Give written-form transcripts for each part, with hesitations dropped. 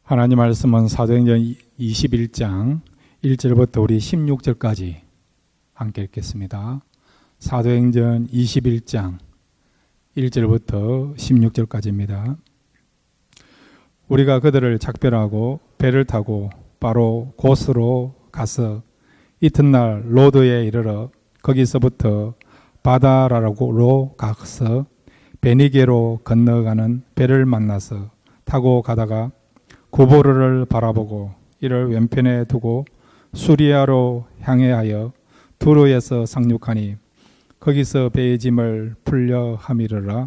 하나님 말씀은 사도행전 21장 1절부터 우리 16절까지 함께 읽겠습니다. 사도행전 21장 1절부터 16절까지입니다. 우리가 그들을 작별하고 배를 타고 바로 곳으로 가서 이튿날 로드에 이르러 거기서부터 바다라로 가서 베니게로 건너가는 배를 만나서 타고 가다가 구보르를 바라보고 이를 왼편에 두고 수리아로 향하여 두로에서 상륙하니 거기서 배의 짐을 풀려 함이르라.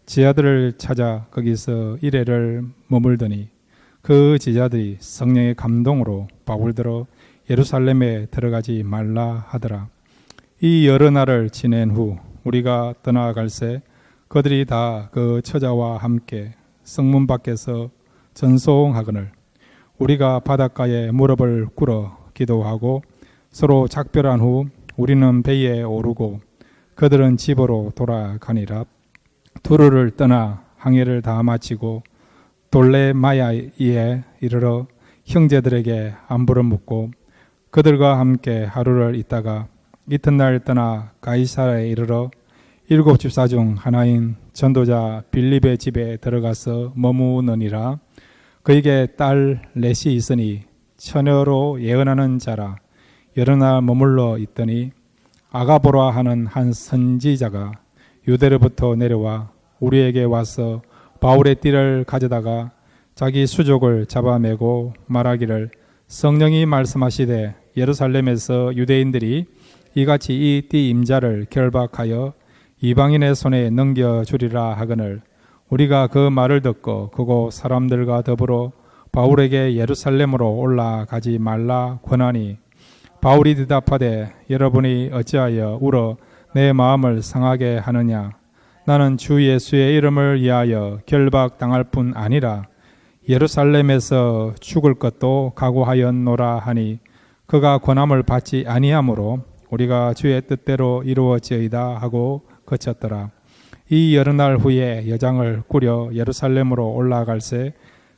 제자들을 찾아 거기서 이래를 머물더니 그 제자들이 성령의 감동으로 바울들어 예루살렘에 들어가지 말라 하더라. 이 여러 날을 지낸 후 우리가 떠나갈새 그들이 다 그 처자와 함께 성문 밖에서 전송하거늘 우리가 바닷가에 무릎을 꿇어 기도하고 서로 작별한 후 우리는 배에 오르고 그들은 집으로 돌아가니라. 두루를 떠나 항해를 다 마치고 돌레마야에 이르러 형제들에게 안부를 묻고 그들과 함께 하루를 있다가 이튿날 떠나 가이사라에 이르러 7 집사 중 하나인 전도자 빌립의 집에 들어가서 머무느니라. 그에게 딸 넷이 있으니 처녀로 예언하는 자라. 여러 날 머물러 있더니 아가보라 하는 한 선지자가 유대로부터 내려와 우리에게 와서 바울의 띠를 가져다가 자기 수족을 잡아매고 말하기를 성령이 말씀하시되 예루살렘에서 유대인들이 이같이 이 띠 임자를 결박하여 이방인의 손에 넘겨주리라 하거늘 우리가 그 말을 듣고 그곳 사람들과 더불어 바울에게 예루살렘으로 올라가지 말라 권하니 바울이 대답하되 여러분이 어찌하여 울어 내 마음을 상하게 하느냐. 나는 주 예수의 이름을 위하여 결박당할 뿐 아니라 예루살렘에서 죽을 것도 각오하였노라 하니 그가 권함을 받지 아니하므로 우리가 주의 뜻대로 이루어지이다 하고 그쳤더라. 이 여러 날 후에 여장을 꾸려 예루살렘으로 올라갈새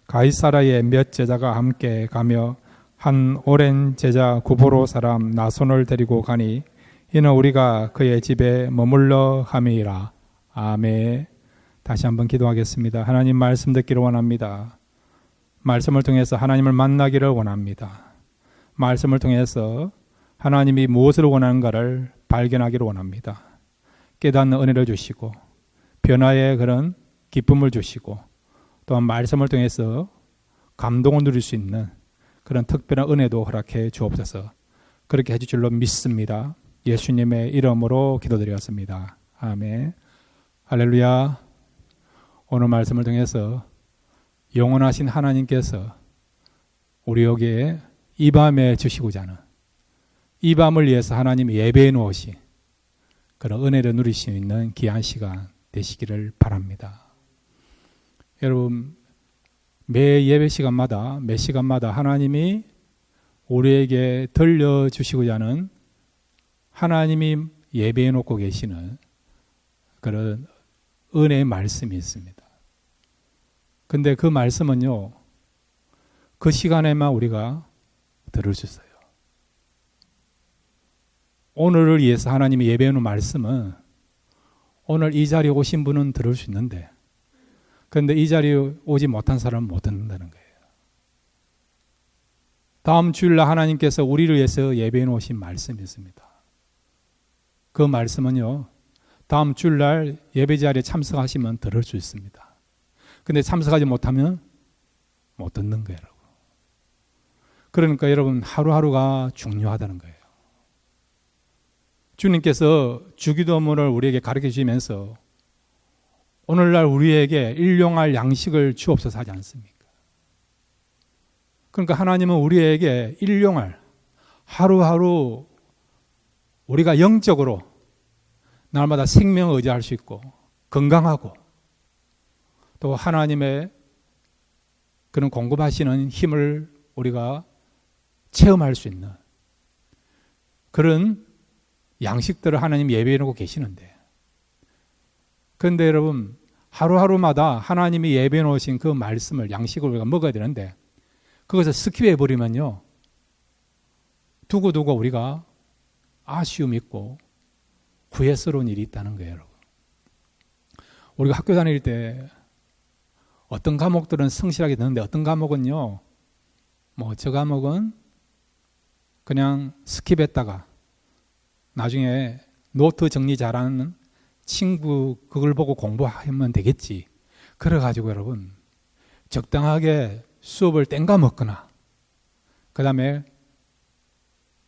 가이사라에 몇 제자가 함께 가며 한 오랜 제자 구보로 사람 나손을 데리고 가니 이는 우리가 그의 집에 머물러 함이라. 아멘. 다시 한번 기도하겠습니다. 하나님 말씀 듣기를 원합니다. 말씀을 통해서 하나님을 만나기를 원합니다. 말씀을 통해서 하나님이 무엇을 원하는가를 발견하기를 원합니다. 깨닫는 은혜를 주시고 변화의 그런 기쁨을 주시고 또한 말씀을 통해서 감동을 누릴 수 있는 그런 특별한 은혜도 허락해 주옵소서. 그렇게 해줄 줄로 믿습니다. 예수님의 이름으로 기도드렸습니다. 아멘. 할렐루야. 오늘 말씀을 통해서 영원하신 하나님께서 우리에게 이 밤에 주시고자 하는 이 밤을 위해서 하나님이 예배해 놓으신 그런 은혜를 누릴 수 있는 귀한 시간 되시기를 바랍니다. 여러분, 매 예배 시간마다 매 시간마다 하나님이 우리에게 들려주시고자 하는 하나님이 예배해 놓고 계시는 그런 은혜의 말씀이 있습니다. 근데 그 말씀은요, 그 시간에만 우리가 들을 수 있어요. 오늘을 위해서 하나님이 예배해 놓은 말씀은 오늘 이 자리에 오신 분은 들을 수 있는데 그런데 이 자리에 오지 못한 사람은 못 듣는다는 거예요. 다음 주일날 하나님께서 우리를 위해서 예배해 놓으신 말씀이 있습니다. 그 말씀은요, 다음 주일날 예배 자리에 참석하시면 들을 수 있습니다. 근데 참석하지 못하면 못 듣는 거예요. 그러니까 여러분, 하루하루가 중요하다는 거예요. 주님께서 주기도문을 우리에게 가르쳐 주시면서 오늘날 우리에게 일용할 양식을 주옵소서 하지 않습니까? 그러니까 하나님은 우리에게 일용할 하루하루 우리가 영적으로 날마다 생명을 의지할 수 있고 건강하고 또 하나님의 그런 공급하시는 힘을 우리가 체험할 수 있는 그런 양식들을 하나님 예배해 놓고 계시는데 그런데 여러분 하루하루마다 하나님이 예배해 놓으신 그 말씀을 양식을 우리가 먹어야 되는데 그것을 스킵해 버리면요, 두고두고 우리가 아쉬움 있고 후회스러운 일이 있다는 거예요, 여러분. 우리가 학교 다닐 때 어떤 과목들은 성실하게 듣는데 어떤 과목은요, 뭐 저 과목은 그냥 스킵했다가 나중에 노트 정리 잘하는 친구 그걸 보고 공부하면 되겠지. 그래가지고 여러분 적당하게 수업을 땡가 먹거나 그 다음에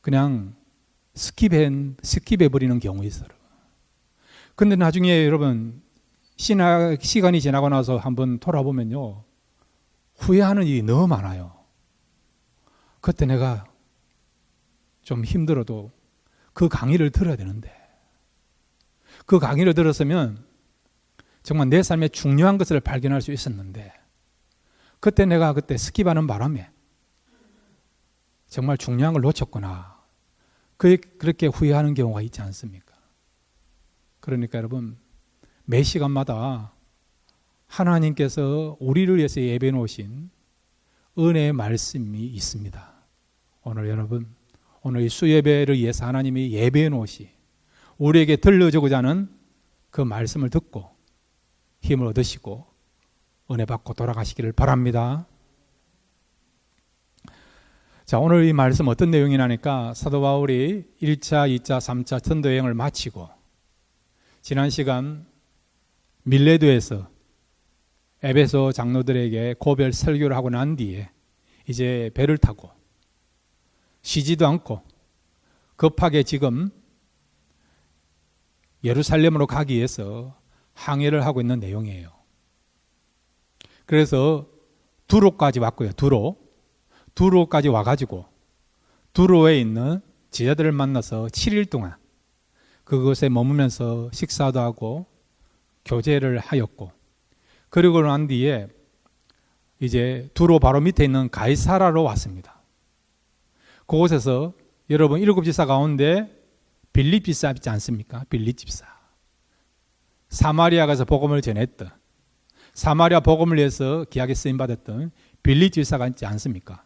그냥 스킵해버리는 경우 있어요. 근데 나중에 여러분 시간이 지나고 나서 한번 돌아보면요, 후회하는 일이 너무 많아요. 그때 내가 좀 힘들어도 그 강의를 들어야 되는데, 그 강의를 들었으면 정말 내 삶에 중요한 것을 발견할 수 있었는데, 그때 내가 스킵하는 바람에 정말 중요한 걸 놓쳤구나. 그렇게 후회하는 경우가 있지 않습니까? 그러니까 여러분, 매 시간마다 하나님께서 우리를 위해서 예배해 놓으신 은혜의 말씀이 있습니다. 오늘 여러분, 오늘 이 수예배를 위해서 하나님이 예배해 놓으시 우리에게 들려주고자 하는 그 말씀을 듣고 힘을 얻으시고 은혜 받고 돌아가시기를 바랍니다. 자, 오늘 이 말씀 어떤 내용이냐니까 사도 바울이 1차, 2차, 3차 전도 여행을 마치고 지난 시간 밀레도에서 에베소 장로들에게 고별 설교를 하고 난 뒤에 이제 배를 타고 쉬지도 않고 급하게 지금 예루살렘으로 가기 위해서 항해를 하고 있는 내용이에요. 그래서 두로까지 왔고요. 두로까지 와가지고 두로에 있는 제자들을 만나서 7일 동안 그곳에 머무면서 식사도 하고 교제를 하였고, 그리고 난 뒤에 이제 두로 바로 밑에 있는 가이사라로 왔습니다. 그곳에서 여러분 7집사 가운데 빌립 집사 있지 않습니까? 빌립 집사. 사마리아 가서 복음을 전했던, 사마리아 복음을 위해서 귀하게 쓰임 받았던 빌립 집사가 있지 않습니까?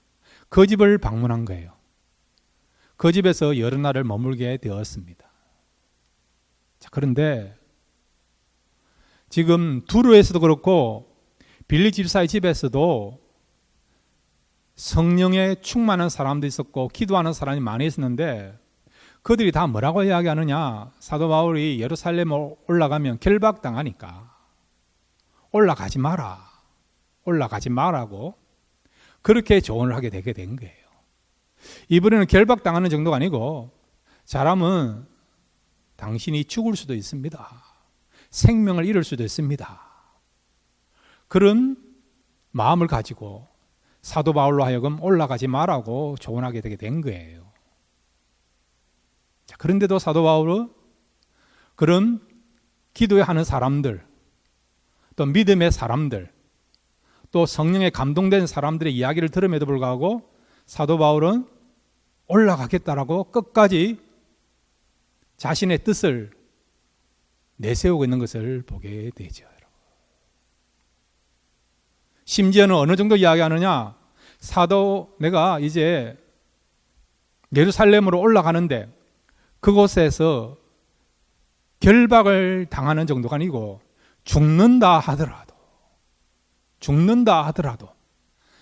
그 집을 방문한 거예요. 그 집에서 여러 날을 머물게 되었습니다. 자, 그런데 지금 두로에서도 그렇고 빌립 집사의 집에서도 성령에 충만한 사람도 있었고 기도하는 사람이 많이 있었는데, 그들이 다 뭐라고 이야기하느냐, 사도 바울이 예루살렘 올라가면 결박당하니까 올라가지 마라고 그렇게 조언을 하게 되게 된 거예요. 이번에는 결박당하는 정도가 아니고 잘하면 당신이 죽을 수도 있습니다. 생명을 잃을 수도 있습니다. 그런 마음을 가지고 사도 바울로 하여금 올라가지 말라고 조언하게 되게 된 거예요. 자, 그런데도 사도 바울은 그런 기도하는 사람들, 또 믿음의 사람들, 또 성령에 감동된 사람들의 이야기를 들음에도 불구하고 사도 바울은 올라가겠다라고 끝까지 자신의 뜻을 내세우고 있는 것을 보게 되죠. 심지어는 어느 정도 이야기하느냐, 내가 이제 예루살렘으로 올라가는데 그곳에서 결박을 당하는 정도가 아니고 죽는다 하더라도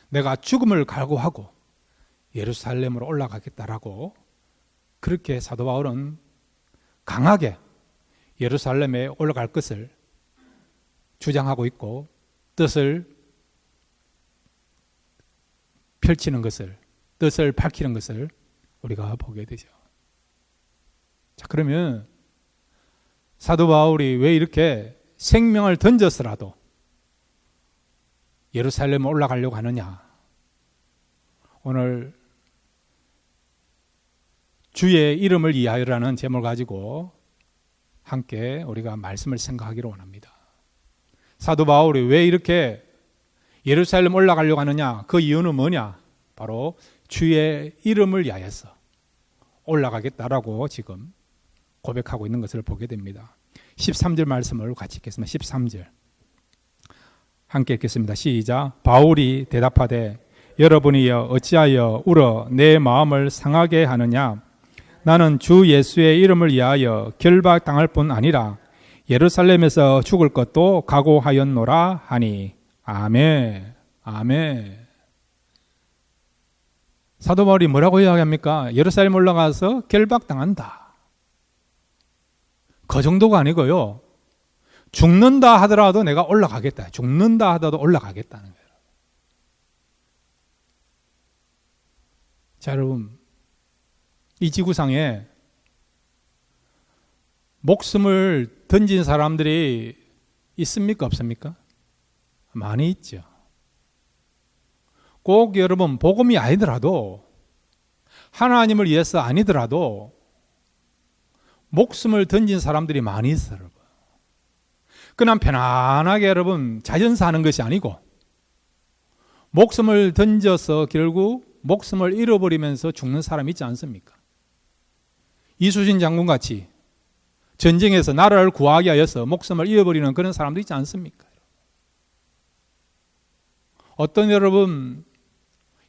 내가 죽음을 각오하고 예루살렘으로 올라가겠다라고 그렇게 사도 바울은 강하게 예루살렘에 올라갈 것을 주장하고 있고 뜻을 펼치는 것을, 뜻을 밝히는 것을 우리가 보게 되죠. 자, 그러면 사도 바울이 왜 이렇게 생명을 던져서라도 예루살렘에 올라가려고 하느냐? 오늘 주의 이름을 위하여라는 제목을 가지고 함께 우리가 말씀을 생각하기로 원합니다. 사도 바울이 왜 이렇게 예루살렘 올라가려고 하느냐? 그 이유는 뭐냐? 바로 주의 이름을 위하여서 올라가겠다라고 지금 고백하고 있는 것을 보게 됩니다. 13절 말씀을 같이 읽겠습니다. 13절 함께 읽겠습니다. 시작. 바울이 대답하되 여러분이여 어찌하여 울어 내 마음을 상하게 하느냐? 나는 주 예수의 이름을 위하여 결박당할 뿐 아니라 예루살렘에서 죽을 것도 각오하였노라 하니. 아멘. 아멘. 사도 바울이 뭐라고 이야기합니까? 예루살렘 올라가서 결박당한다. 그 정도가 아니고요. 죽는다 하더라도 내가 올라가겠다. 죽는다 하더라도 올라가겠다는 거예요. 자, 여러분, 이 지구상에 목숨을 던진 사람들이 있습니까? 없습니까? 많이 있죠. 꼭 여러분, 복음이 아니더라도, 하나님을 위해서 아니더라도 목숨을 던진 사람들이 많이 있어요, 여러분. 그냥 편안하게 여러분 자연사 하는 것이 아니고 목숨을 던져서 결국 목숨을 잃어버리면서 죽는 사람이 있지 않습니까? 이수진 장군 같이 전쟁에서 나라를 구하기 위해서 목숨을 잃어버리는 그런 사람도 있지 않습니까? 어떤 여러분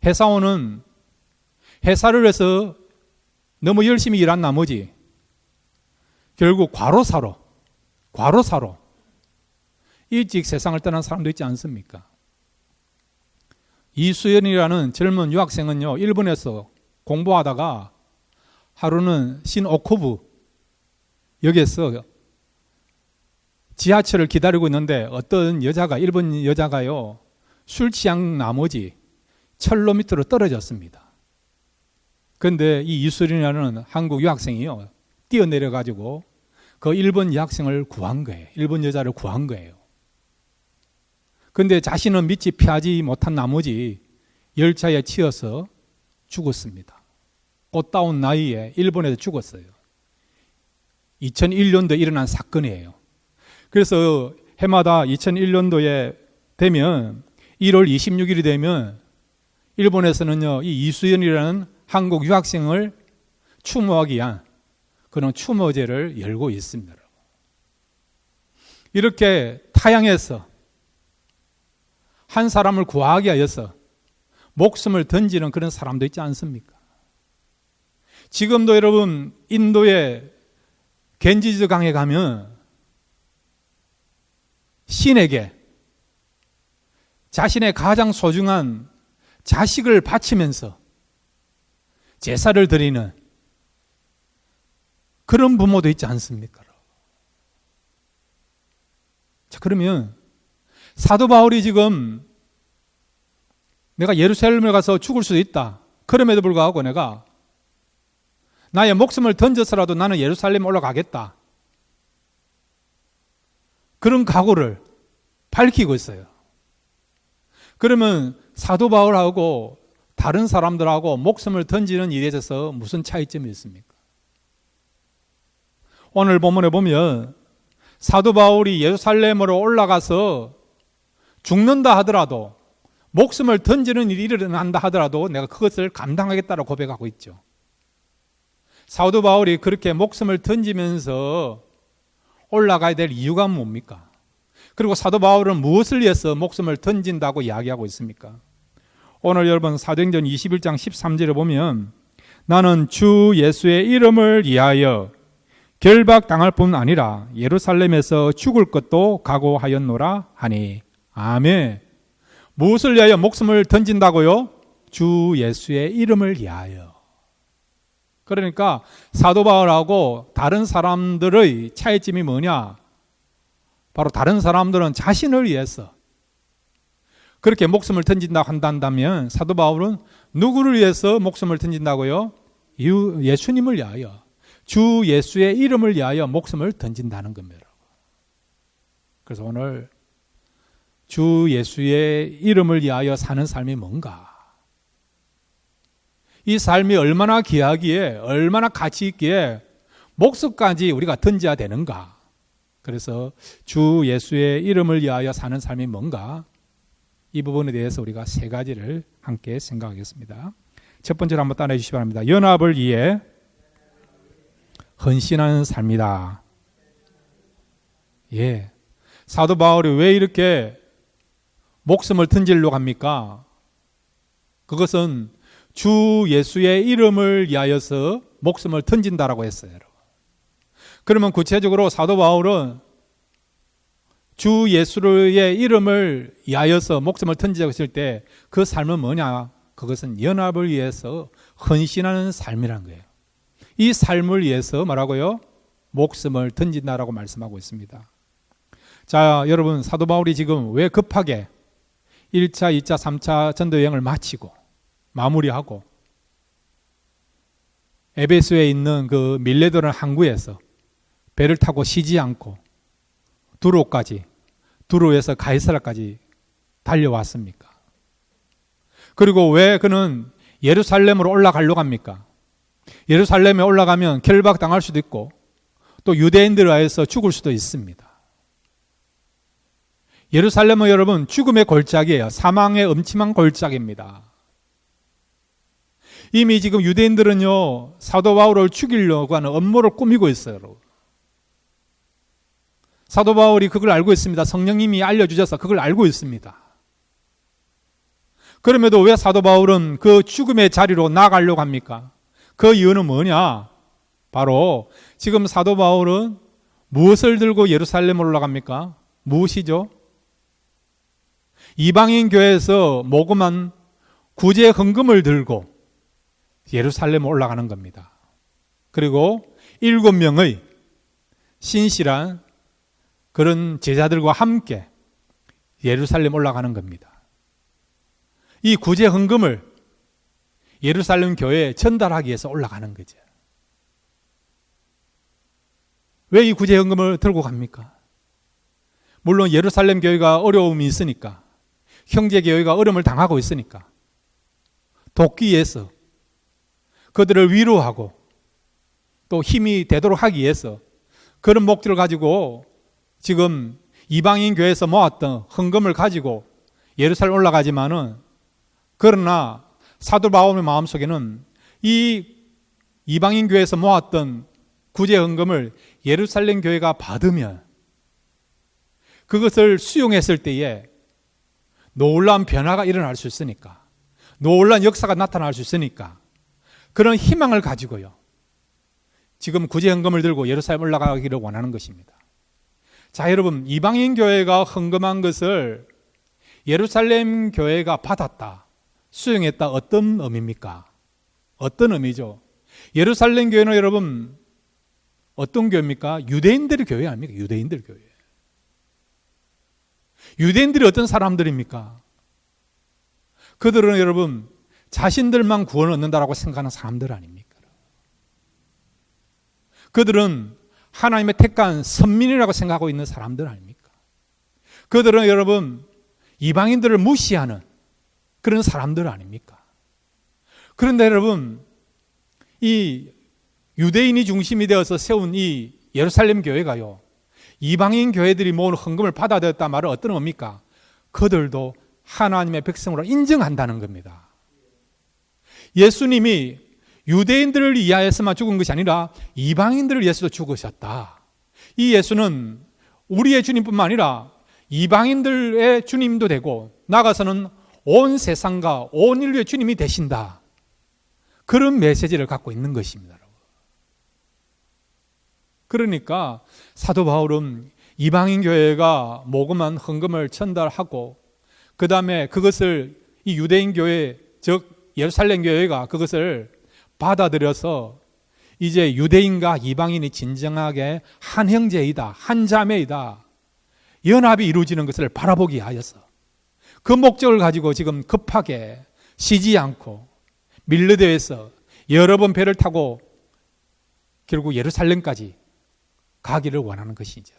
회사원은 회사를 위해서 너무 열심히 일한 나머지 결국 과로사로 일찍 세상을 떠난 사람도 있지 않습니까? 이수연이라는 젊은 유학생은요, 일본에서 공부하다가 하루는 신오코부 역에서 지하철을 기다리고 있는데 어떤 여자가, 일본 여자가요, 술 취한 나머지 철로 밑으로 떨어졌습니다. 그런데 이 이수연이라는 한국 유학생이요, 뛰어내려가지고 그 일본 여학생을 구한 거예요. 일본 여자를 구한 거예요. 그런데 자신은 밑이 피하지 못한 나머지 열차에 치여서 죽었습니다. 꽃다운 나이에 일본에서 죽었어요. 2001년도에 일어난 사건이에요. 그래서 해마다 2001년도에 되면 1월 26일이 되면 일본에서는요, 이 이수연이라는 한국 유학생을 추모하기 위한 그런 추모제를 열고 있습니다. 이렇게 타향에서 한 사람을 구하기 위해서 목숨을 던지는 그런 사람도 있지 않습니까? 지금도 여러분 인도의 겐지즈 강에 가면 신에게 자신의 가장 소중한 자식을 바치면서 제사를 드리는 그런 부모도 있지 않습니까? 자, 그러면 사도 바울이 지금 내가 예루살렘을 가서 죽을 수도 있다. 그럼에도 불구하고 내가 나의 목숨을 던져서라도 나는 예루살렘에 올라가겠다. 그런 각오를 밝히고 있어요. 그러면 사도 바울하고 다른 사람들하고 목숨을 던지는 일에 있어서 무슨 차이점이 있습니까? 오늘 본문에 보면 사도 바울이 예루살렘으로 올라가서 죽는다 하더라도 목숨을 던지는 일이 일어난다 하더라도 내가 그것을 감당하겠다고 고백하고 있죠. 사도 바울이 그렇게 목숨을 던지면서 올라가야 될 이유가 뭡니까? 그리고 사도 바울은 무엇을 위해서 목숨을 던진다고 이야기하고 있습니까? 오늘 여러분 사도행전 21장 13절에 보면 나는 주 예수의 이름을 위하여 결박당할 뿐 아니라 예루살렘에서 죽을 것도 각오하였노라 하니. 아멘. 무엇을 위하여 목숨을 던진다고요? 주 예수의 이름을 위하여. 그러니까 사도 바울하고 다른 사람들의 차이점이 뭐냐? 바로 다른 사람들은 자신을 위해서 그렇게 목숨을 던진다고 한다면 사도 바울은 누구를 위해서 목숨을 던진다고요? 예수님을 위하여, 주 예수의 이름을 위하여 목숨을 던진다는 겁니다. 그래서 오늘 주 예수의 이름을 위하여 사는 삶이 뭔가? 이 삶이 얼마나 귀하기에, 얼마나 가치 있기에 목숨까지 우리가 던져야 되는가? 그래서 주 예수의 이름을 위하여 사는 삶이 뭔가? 이 부분에 대해서 우리가 세 가지를 함께 생각하겠습니다. 첫 번째로 한번 따라해 주시기 바랍니다. 연합을 위해 헌신하는 삶이다. 예. 사도 바울이 왜 이렇게 목숨을 던지려고 합니까? 그것은 주 예수의 이름을 위하여서 목숨을 던진다라고 했어요. 여러분. 그러면 구체적으로 사도 바울은 주 예수의 이름을 위하여서 목숨을 던지자고 했을 때 그 삶은 뭐냐? 그것은 연합을 위해서 헌신하는 삶이란 거예요. 이 삶을 위해서 뭐라고요? 목숨을 던진다라고 말씀하고 있습니다. 자, 여러분, 사도 바울이 지금 왜 급하게 1차, 2차, 3차 전도 여행을 마치고 마무리하고 에베소에 있는 그 밀레도라는 항구에서 배를 타고 쉬지 않고 두로에서 가이사라까지 달려왔습니까? 그리고 왜 그는 예루살렘으로 올라가려고 합니까? 예루살렘에 올라가면 결박당할 수도 있고 또 유대인들 하에서 죽을 수도 있습니다. 예루살렘은 여러분 죽음의 골짜기예요. 사망의 음침한 골짜기입니다. 이미 지금 유대인들은요 사도 바울을 죽이려고 하는 음모를 꾸미고 있어요. 여러분. 사도 바울이 그걸 알고 있습니다. 성령님이 알려주셔서 그걸 알고 있습니다. 그럼에도 왜 사도 바울은 그 죽음의 자리로 나아가려고 합니까? 그 이유는 뭐냐? 바로 지금 사도 바울은 무엇을 들고 예루살렘으로 올라갑니까? 무엇이죠? 이방인 교회에서 모금한 구제 헌금을 들고 예루살렘으로 올라가는 겁니다. 그리고 7명의 신실한 그런 제자들과 함께 예루살렘 올라가는 겁니다. 이 구제 헌금을 예루살렘 교회에 전달하기 위해서 올라가는 거죠. 왜 이 구제 헌금을 들고 갑니까? 물론 예루살렘 교회가 어려움이 있으니까, 형제 교회가 어려움을 당하고 있으니까 돕기 위해서 그들을 위로하고 또 힘이 되도록 하기 위해서 그런 목적을 가지고 지금 이방인 교회에서 모았던 헌금을 가지고 예루살렘 올라가지만은 그러나 사도 바울의 마음속에는 이 이방인 교회에서 모았던 구제 헌금을 예루살렘 교회가 받으면 그것을 수용했을 때에 놀라운 변화가 일어날 수 있으니까, 놀라운 역사가 나타날 수 있으니까 그런 희망을 가지고요 지금 구제 헌금을 들고 예루살렘 올라가기를 원하는 것입니다. 자, 여러분, 이방인 교회가 헌금한 것을 예루살렘 교회가 받았다, 수용했다, 어떤 의미입니까? 어떤 의미죠? 예루살렘 교회는 여러분 어떤 교회입니까? 유대인들의 교회 아닙니까? 유대인들 교회. 유대인들이 어떤 사람들입니까? 그들은 여러분 자신들만 구원을 얻는다라고 생각하는 사람들 아닙니까? 그들은 하나님의 택한 선민이라고 생각하고 있는 사람들 아닙니까? 그들은 여러분 이방인들을 무시하는 그런 사람들 아닙니까? 그런데 여러분 이 유대인이 중심이 되어서 세운 이 예루살렘 교회가요 이방인 교회들이 모은 헌금을 받아들였단 말은 어떤 의미입니까? 그들도 하나님의 백성으로 인정한다는 겁니다. 예수님이 유대인들을 위하여서만 죽은 것이 아니라 이방인들을 위해서도 죽으셨다. 이 예수는 우리의 주님뿐만 아니라 이방인들의 주님도 되고 나아가서는 온 세상과 온 인류의 주님이 되신다. 그런 메시지를 갖고 있는 것입니다. 그러니까 사도 바울은 이방인 교회가 모금한 헌금을 전달하고 그 다음에 그것을 이 유대인 교회, 즉 예루살렘 교회가 그것을 받아들여서 이제 유대인과 이방인이 진정하게 한 형제이다, 한 자매이다, 연합이 이루어지는 것을 바라보기 하여서 그 목적을 가지고 지금 급하게 쉬지 않고 밀레도에서 여러 번 배를 타고 결국 예루살렘까지 가기를 원하는 것이죠.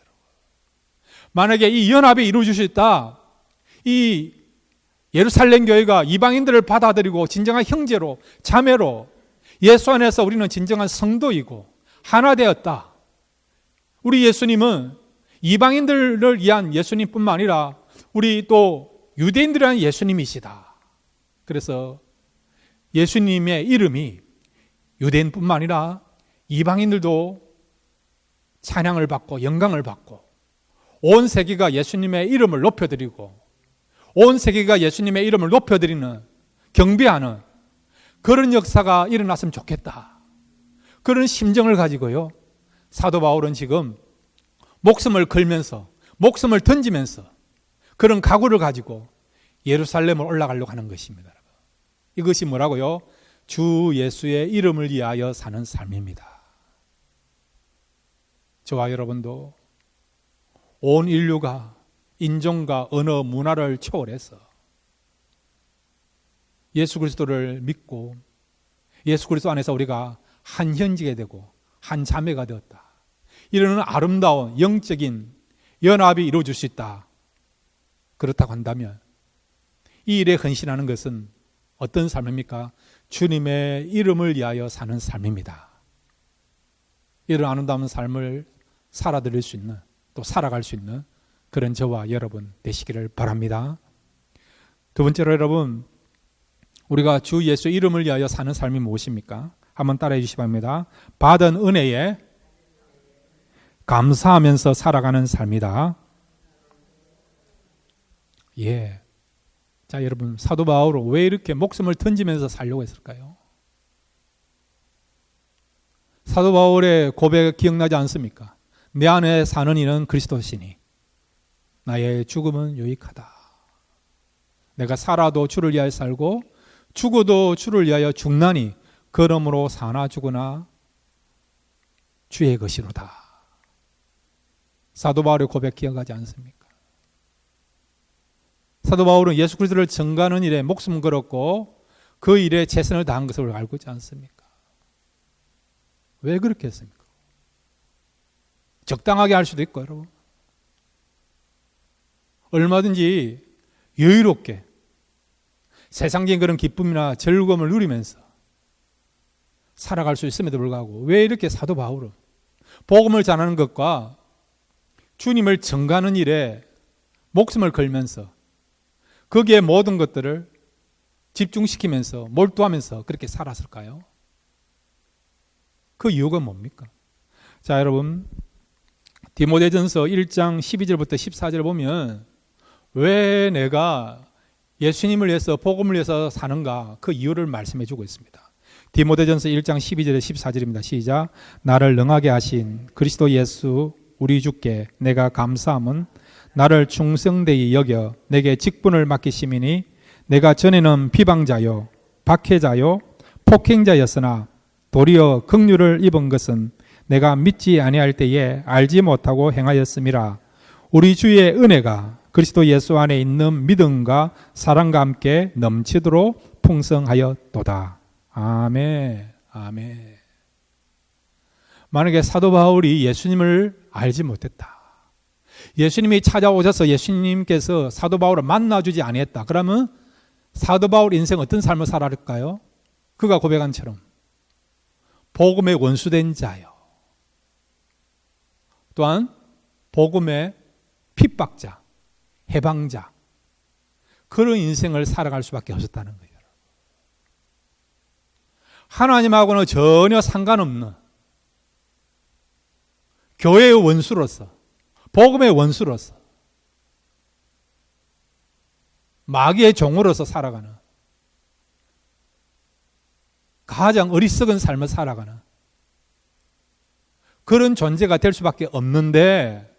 만약에 이 연합이 이루어지셨다, 이 예루살렘 교회가 이방인들을 받아들이고 진정한 형제로, 자매로 예수 안에서 우리는 진정한 성도이고 하나 되었다. 우리 예수님은 이방인들을 위한 예수님뿐만 아니라 우리 또 유대인들을 위한 예수님이시다. 그래서 예수님의 이름이 유대인뿐만 아니라 이방인들도 찬양을 받고 영광을 받고 온 세계가 예수님의 이름을 높여드리고 온 세계가 예수님의 이름을 높여드리는 경배하는 그런 역사가 일어났으면 좋겠다. 그런 심정을 가지고요. 사도 바울은 지금 목숨을 걸면서, 목숨을 던지면서 그런 각오를 가지고 예루살렘을 올라가려고 하는 것입니다. 이것이 뭐라고요? 주 예수의 이름을 위하여 사는 삶입니다. 저와 여러분도 온 인류가 인종과 언어, 문화를 초월해서 예수 그리스도를 믿고 예수 그리스도 안에서 우리가 한 현지게 되고 한 자매가 되었다. 이런 아름다운 영적인 연합이 이루어질 수 있다. 그렇다고 한다면 이 일에 헌신하는 것은 어떤 삶입니까? 주님의 이름을 위하여 사는 삶입니다. 이런 아름다운 삶을 살아드릴 수 있는, 또 살아갈 수 있는 그런 저와 여러분 되시기를 바랍니다. 두 번째로 여러분, 우리가 주 예수 이름을 위하여 사는 삶이 무엇입니까? 한번 따라해 주시기 바랍니다. 받은 은혜에 감사하면서 살아가는 삶이다. 예. 자, 여러분, 사도 바울은 왜 이렇게 목숨을 던지면서 살려고 했을까요? 사도 바울의 고백 기억나지 않습니까? 내 안에 사는 이는 그리스도시니 나의 죽음은 유익하다. 내가 살아도 주를 위하여 살고 죽어도 주를 위하여 죽나니 그러므로 사나 죽으나 주의 것이로다. 사도 바울의 고백 기억하지 않습니까? 사도 바울은 예수 그리스도를 전가하는 일에 목숨을 걸었고 그 일에 최선을 다한 것을 알고 있지 않습니까? 왜 그렇게 했습니까? 적당하게 할 수도 있고 여러분, 얼마든지 여유롭게 세상적인 그런 기쁨이나 즐거움을 누리면서 살아갈 수 있음에도 불구하고 왜 이렇게 사도 바울은 복음을 전하는 것과 주님을 전가하는 일에 목숨을 걸면서 거기에 모든 것들을 집중시키면서 몰두하면서 그렇게 살았을까요? 그 이유가 뭡니까? 자, 여러분, 디모데전서 1장 12절부터 14절 보면 왜 내가 예수님을 위해서 복음을 위해서 사는가 그 이유를 말씀해 주고 있습니다. 디모데전서 1장 12절에 14절입니다. 시작. 나를 능하게 하신 그리스도 예수 우리 주께 내가 감사함은 나를 충성되이 여겨 내게 직분을 맡기심이니 내가 전에는 비방자요 박해자요 폭행자였으나 도리어 긍휼을 입은 것은 내가 믿지 아니할 때에 알지 못하고 행하였음이라. 우리 주의 은혜가 그리스도 예수 안에 있는 믿음과 사랑과 함께 넘치도록 풍성하였도다. 아멘. 아멘. 만약에 사도 바울이 예수님을 알지 못했다, 예수님이 찾아오셔서 예수님께서 사도 바울을 만나주지 아니했다, 그러면 사도 바울 인생 어떤 삶을 살아갈까요? 그가 고백한 처럼 복음의 원수된 자요, 또한 복음의 핍박자, 해방자, 그런 인생을 살아갈 수밖에 없었다는 거예요. 하나님하고는 전혀 상관없는 교회의 원수로서, 복음의 원수로서, 마귀의 종으로서 살아가는, 가장 어리석은 삶을 살아가는 그런 존재가 될 수밖에 없는데,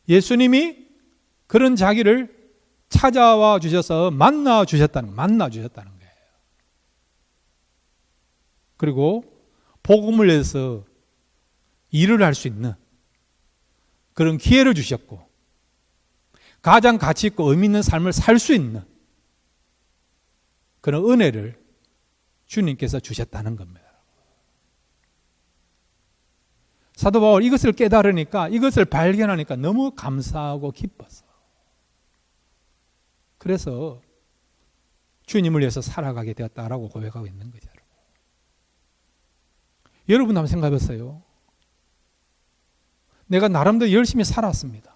예수님이 그런 자기를 찾아와 주셔서 만나 주셨다는 거예요. 그리고 복음을 위해서 일을 할 수 있는 그런 기회를 주셨고, 가장 가치 있고 의미 있는 삶을 살 수 있는 그런 은혜를 주님께서 주셨다는 겁니다. 사도 바울 이것을 깨달으니까, 이것을 발견하니까 너무 감사하고 기뻤어. 그래서 주님을 위해서 살아가게 되었다라고 고백하고 있는 거죠. 여러분 한번 생각해 보세요. 내가 나름대로 열심히 살았습니다.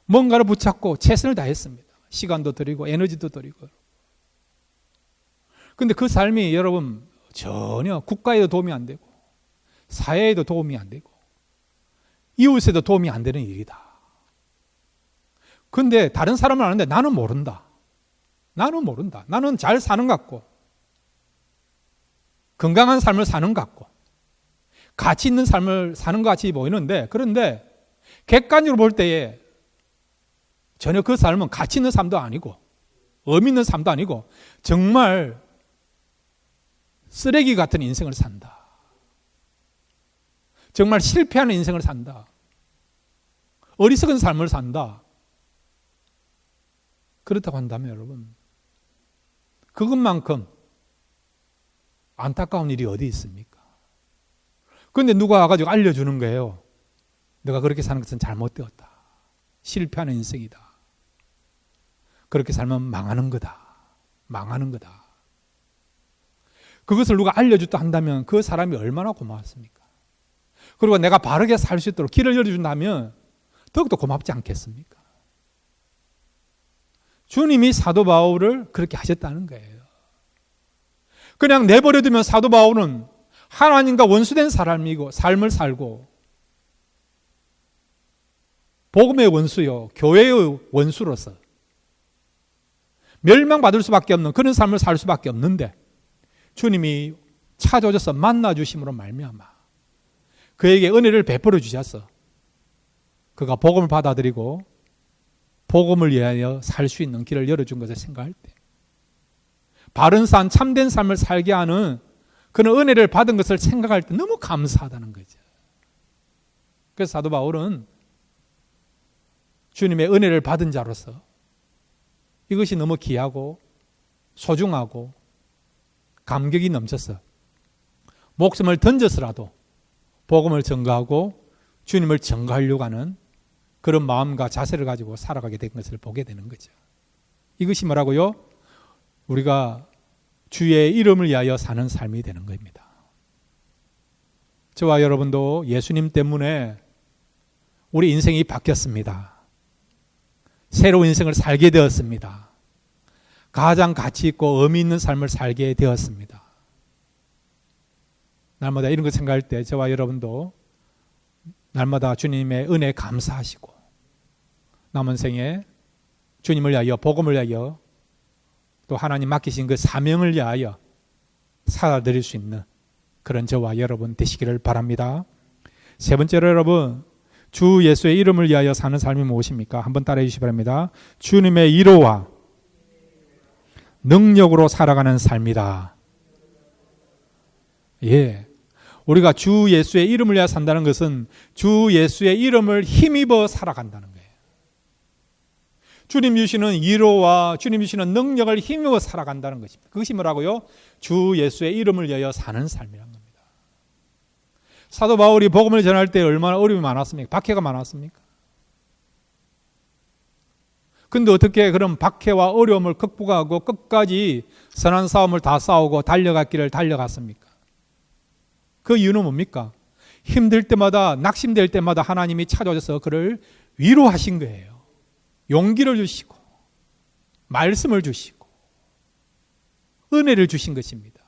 뭔가를 붙잡고 최선을 다했습니다. 시간도 드리고 에너지도 드리고. 그런데 그 삶이 여러분 전혀 국가에도 도움이 안 되고 사회에도 도움이 안 되고 이웃에도 도움이 안 되는 일이다. 그런데 다른 사람은 아는데 나는 모른다. 나는 모른다. 나는 잘 사는 것 같고, 건강한 삶을 사는 것 같고, 가치 있는 삶을 사는 것 같이 보이는데, 그런데 객관적으로 볼 때에 전혀 그 삶은 가치 있는 삶도 아니고 의미 있는 삶도 아니고 정말 쓰레기 같은 인생을 산다. 정말 실패하는 인생을 산다. 어리석은 삶을 산다. 그렇다고 한다면 여러분, 그것만큼 안타까운 일이 어디 있습니까? 그런데 누가 와가지고 알려주는 거예요. 너가 그렇게 사는 것은 잘못되었다. 실패하는 인생이다. 그렇게 살면 망하는 거다. 망하는 거다. 그것을 누가 알려줬다 한다면 그 사람이 얼마나 고마웠습니까? 그리고 내가 바르게 살 수 있도록 길을 열어준다면 더욱더 고맙지 않겠습니까? 주님이 사도 바울을 그렇게 하셨다는 거예요. 그냥 내버려두면 사도 바울은 하나님과 원수된 사람이고 삶을 살고 복음의 원수요, 교회의 원수로서 멸망받을 수밖에 없는 그런 삶을 살 수밖에 없는데 주님이 찾아오셔서 만나주심으로 말미암아 그에게 은혜를 베풀어 주셔서 그가 복음을 받아들이고 복음을 위하여 살 수 있는 길을 열어준 것을 생각할 때 바른 삶, 참된 삶을 살게 하는 그런 은혜를 받은 것을 생각할 때 너무 감사하다는 거죠. 그래서 사도 바울은 주님의 은혜를 받은 자로서 이것이 너무 귀하고 소중하고 감격이 넘쳐서 목숨을 던져서라도 복음을 전가하고 주님을 전가하려고 하는 그런 마음과 자세를 가지고 살아가게 된 것을 보게 되는 거죠. 이것이 뭐라고요? 우리가 주의 이름을 위하여 사는 삶이 되는 겁니다. 저와 여러분도 예수님 때문에 우리 인생이 바뀌었습니다. 새로운 인생을 살게 되었습니다. 가장 가치 있고 의미 있는 삶을 살게 되었습니다. 날마다 이런 걸 생각할 때 저와 여러분도 날마다 주님의 은혜에 감사하시고 남은 생에 주님을 위하여 복음을 위하여 또 하나님 맡기신 그 사명을 위하여 살아드릴 수 있는 그런 저와 여러분 되시기를 바랍니다. 세 번째로 여러분, 주 예수의 이름을 위하여 사는 삶이 무엇입니까? 한번 따라해 주시기 바랍니다. 주님의 이로와 능력으로 살아가는 삶이다. 예, 우리가 주 예수의 이름을 위하여 산다는 것은 주 예수의 이름을 힘입어 살아간다는 거예요. 주님 주시는 위로와 주님 주시는 능력을 힘입어 살아간다는 것입니다. 그것이 뭐라고요? 주 예수의 이름을 위하여 사는 삶이라는 겁니다. 사도 바울이 복음을 전할 때 얼마나 어려움이 많았습니까? 박해가 많았습니까? 근데 어떻게 그런 박해와 어려움을 극복하고 끝까지 선한 싸움을 다 싸우고 달려갔기를 달려갔습니까? 그 이유는 뭡니까? 힘들 때마다 낙심될 때마다 하나님이 찾아오셔서 그를 위로하신 거예요. 용기를 주시고 말씀을 주시고 은혜를 주신 것입니다.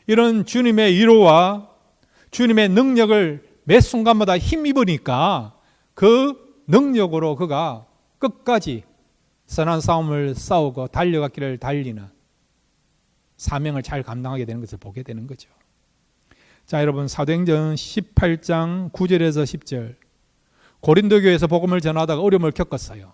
이런 주님의 위로와 주님의 능력을 매 순간마다 힘입으니까 그 능력으로 그가 끝까지 선한 싸움을 싸우고 달려갔기를 달리는 사명을 잘 감당하게 되는 것을 보게 되는 거죠. 자, 여러분, 사도행전 18장 9절에서 10절, 고린도 교회에서 복음을 전하다가 어려움을 겪었어요.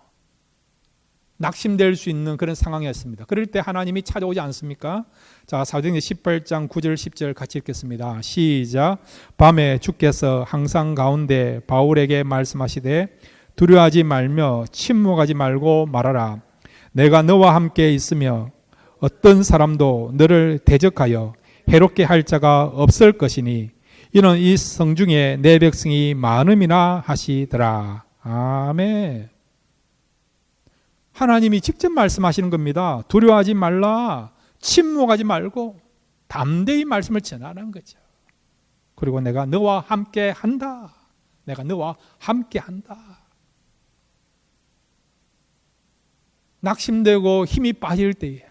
낙심될 수 있는 그런 상황이었습니다. 그럴 때 하나님이 찾아오지 않습니까? 자, 사도행전 18장 9절 10절 같이 읽겠습니다. 시작. 밤에 주께서 항상 가운데 바울에게 말씀하시되 두려워하지 말며 침묵하지 말고 말하라. 내가 너와 함께 있으며 어떤 사람도 너를 대적하여 해롭게 할 자가 없을 것이니 이는 이 성중에 내 백성이 많음이나 하시더라. 아멘. 하나님이 직접 말씀하시는 겁니다. 두려워하지 말라. 침묵하지 말고 담대히 말씀을 전하는 거죠. 그리고 내가 너와 함께 한다. 내가 너와 함께 한다. 낙심되고 힘이 빠질 때에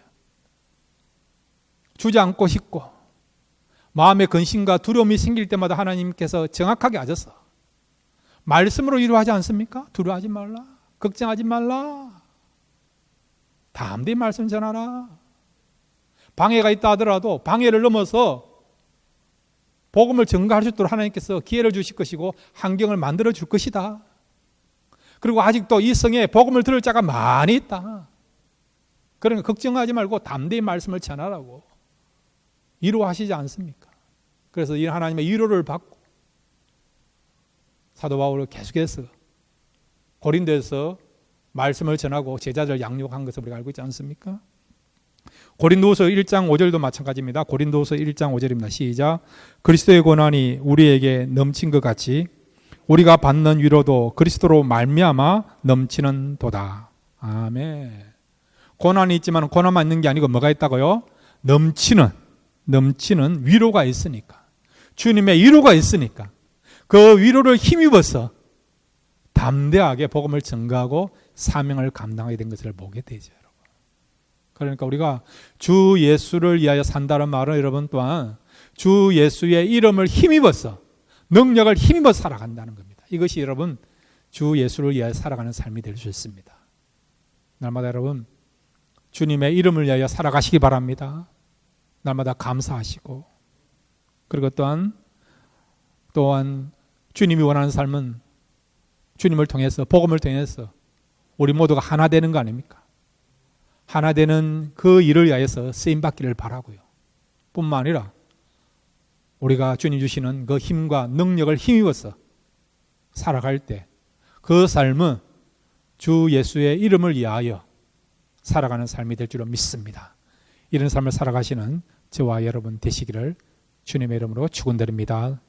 주저앉고 싶고 마음의 근심과 두려움이 생길 때마다 하나님께서 정확하게 하셔서 말씀으로 위로하지 않습니까? 두려워하지 말라. 걱정하지 말라. 담대히 말씀 전하라. 방해가 있다 하더라도 방해를 넘어서 복음을 전가할 수 있도록 하나님께서 기회를 주실 것이고 환경을 만들어 줄 것이다. 그리고 아직도 이 성에 복음을 들을 자가 많이 있다. 그러니까 걱정하지 말고 담대히 말씀을 전하라고 위로하시지 않습니까? 그래서 이 하나님의 위로를 받고 사도 바울은 계속해서 고린도에서 말씀을 전하고 제자들 양육한 것을 우리가 알고 있지 않습니까? 고린도후서 1장 5절도 마찬가지입니다. 고린도후서 1장 5절입니다. 시작. 그리스도의 고난이 우리에게 넘친 것 같이 우리가 받는 위로도 그리스도로 말미암아 넘치는 도다. 아멘. 고난이 있지만 고난만 있는 게 아니고 뭐가 있다고요? 넘치는 위로가 있으니까. 주님의 위로가 있으니까 그 위로를 힘입어서 담대하게 복음을 전가하고 사명을 감당하게 된 것을 보게 되죠. 그러니까 우리가 주 예수를 위하여 산다는 말은 여러분 또한 주 예수의 이름을 힘입어서 능력을 힘입어 살아간다는 겁니다. 이것이 여러분 주 예수를 위하여 살아가는 삶이 될 수 있습니다. 날마다 여러분 주님의 이름을 위하여 살아가시기 바랍니다. 날마다 감사하시고 그리고 또한 주님이 원하는 삶은 주님을 통해서 복음을 통해서 우리 모두가 하나 되는 거 아닙니까? 하나 되는 그 일을 위하여서 쓰임받기를 바라고요. 뿐만 아니라 우리가 주님 주시는 그 힘과 능력을 힘입어서 살아갈 때 그 삶은 주 예수의 이름을 위하여 살아가는 삶이 될 줄로 믿습니다. 이런 삶을 살아가시는 저와 여러분 되시기를 주님의 이름으로 축원드립니다.